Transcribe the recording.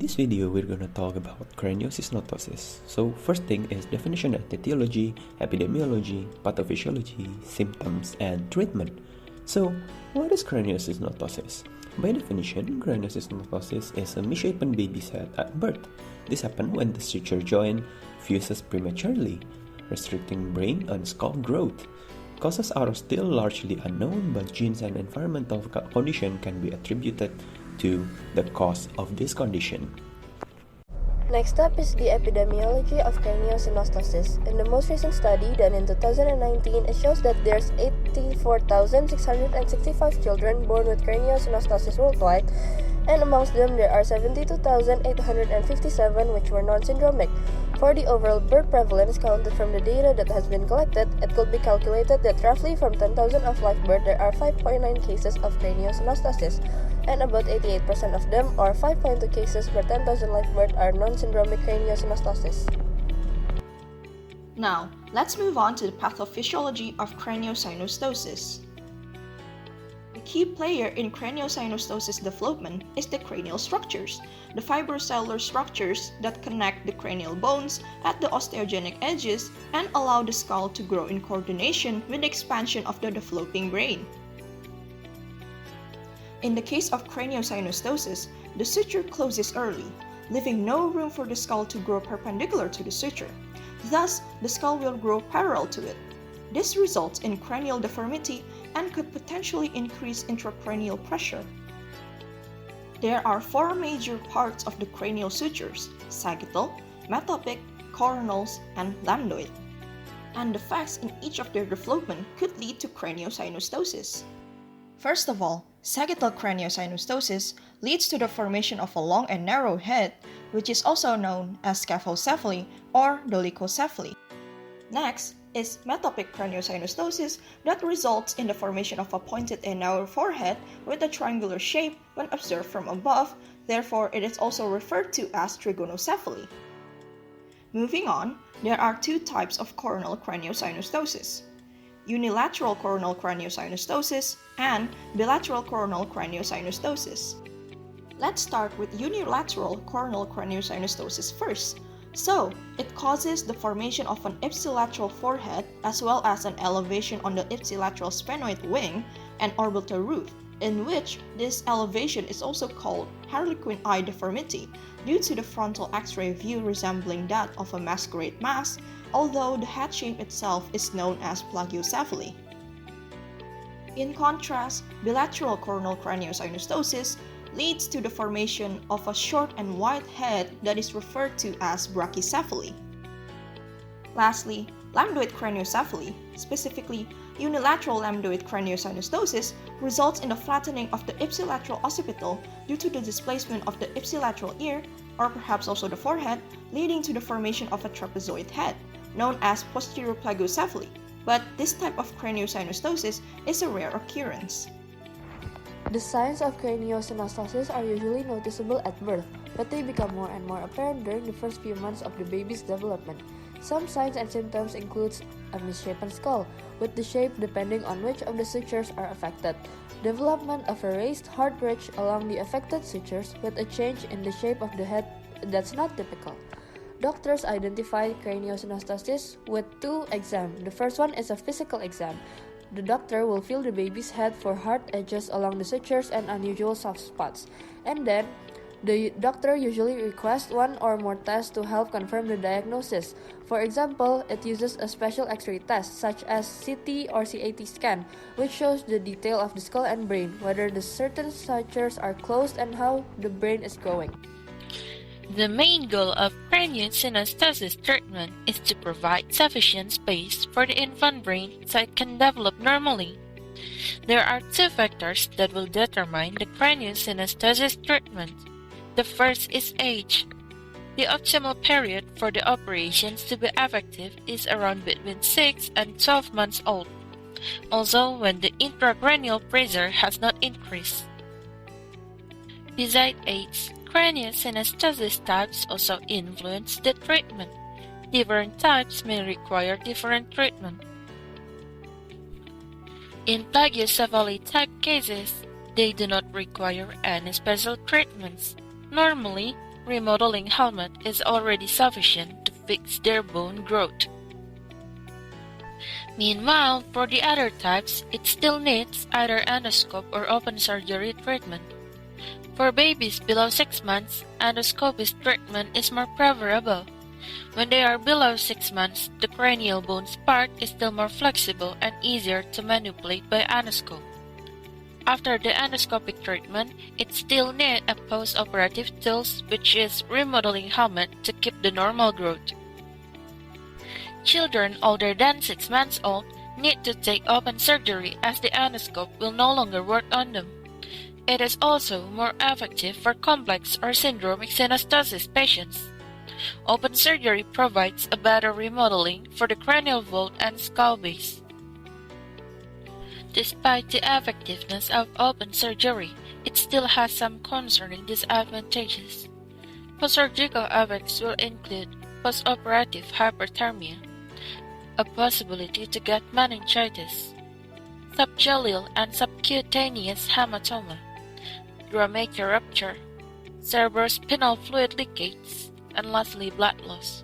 This video we're gonna talk about craniosynostosis. So first thing is definition and etiology, epidemiology, pathophysiology, symptoms, and treatment. So what is craniosynostosis? By definition, craniosynostosis is a misshapen baby's head at birth. This happens when the suture joint fuses prematurely, restricting brain and skull growth. Causes are still largely unknown, but genes and environmental condition can be attributed to the cause of this condition. Next up is the epidemiology of craniosynostosis. In the most recent study done in 2019, it shows that there's 84,665 children born with craniosynostosis worldwide, and amongst them there are 72,857 which were non-syndromic. For the overall birth prevalence counted from the data that has been collected, it could be calculated that roughly from 10,000 of live birth there are 5.9 cases of craniosynostosis, and about 88% of them, or 5.2 cases per 10,000 live birth, are non-syndromic craniosynostosis. Now, let's move on to the pathophysiology of craniosynostosis. The key player in craniosynostosis development is the cranial structures, the fibrocellular structures that connect the cranial bones at the osteogenic edges and allow the skull to grow in coordination with the expansion of the developing brain. In the case of craniosynostosis, the suture closes early, leaving no room for the skull to grow perpendicular to the suture. Thus, the skull will grow parallel to it. This results in cranial deformity and could potentially increase intracranial pressure. There are four major parts of the cranial sutures: sagittal, metopic, coronals, and lambdoid. And defects in each of their development could lead to craniosynostosis. First of all, sagittal craniosynostosis leads to the formation of a long and narrow head, which is also known as scaphocephaly or dolichocephaly. Next is metopic craniosynostosis that results in the formation of a pointed and narrow forehead with a triangular shape when observed from above, therefore it is also referred to as trigonocephaly. Moving on, there are two types of coronal craniosynostosis: unilateral coronal craniosynostosis and bilateral coronal craniosynostosis. Let's start with unilateral coronal craniosynostosis first. So, it causes the formation of an ipsilateral forehead as well as an elevation on the ipsilateral sphenoid wing and orbital roof, in which this elevation is also called harlequin eye deformity due to the frontal X-ray view resembling that of a masquerade mask, although the head shape itself is known as plagiocephaly. In contrast, bilateral coronal craniosynostosis leads to the formation of a short and wide head that is referred to as brachycephaly. Lastly, lambdoid craniocephaly, specifically unilateral lambdoid craniosynostosis, results in the flattening of the ipsilateral occipital due to the displacement of the ipsilateral ear, or perhaps also the forehead, leading to the formation of a trapezoid head, known as posterior plagiocephaly. But this type of craniosynostosis is a rare occurrence. The signs of craniosynostosis are usually noticeable at birth, but they become more and more apparent during the first few months of the baby's development. Some signs and symptoms include a misshapen skull, with the shape depending on which of the sutures are affected, development of a raised hard ridge along the affected sutures with a change in the shape of the head that's not typical. Doctors identify craniosynostosis with two exams. The first one is a physical exam. The doctor will feel the baby's head for hard edges along the sutures and unusual soft spots. And then, the doctor usually requests one or more tests to help confirm the diagnosis. For example, it uses a special X-ray test, such as CT or CAT scan, which shows the detail of the skull and brain, whether the certain sutures are closed and how the brain is growing. The main goal of craniosynostosis treatment is to provide sufficient space for the infant brain so it can develop normally. There are two factors that will determine the craniosynostosis treatment. The first is age. The optimal period for the operations to be effective is around between 6 and 12 months old, also when the intracranial pressure has not increased. Besides age, craniosynostosis types also influence the treatment. Different types may require different treatment. In plagiocephaly type cases, they do not require any special treatments. Normally, remodeling helmet is already sufficient to fix their bone growth. Meanwhile, for the other types, it still needs either endoscope or open surgery treatment. For babies below 6 months, endoscopic treatment is more preferable. When they are below 6 months, the cranial bones part is still more flexible and easier to manipulate by endoscope. After the endoscopic treatment, it still needs a post-operative tools, which is remodeling helmet to keep the normal growth. Children older than 6 months old need to take open surgery as the endoscope will no longer work on them. It is also more effective for complex or syndromic synostosis patients. Open surgery provides a better remodeling for the cranial vault and skull base. Despite the effectiveness of open surgery, it still has some concerning disadvantages. Post-surgical effects will include post-operative hyperthermia, a possibility to get meningitis, subgaleal and subcutaneous hematoma, dramata rupture, cerebrospinal fluid leakage, and lastly blood loss.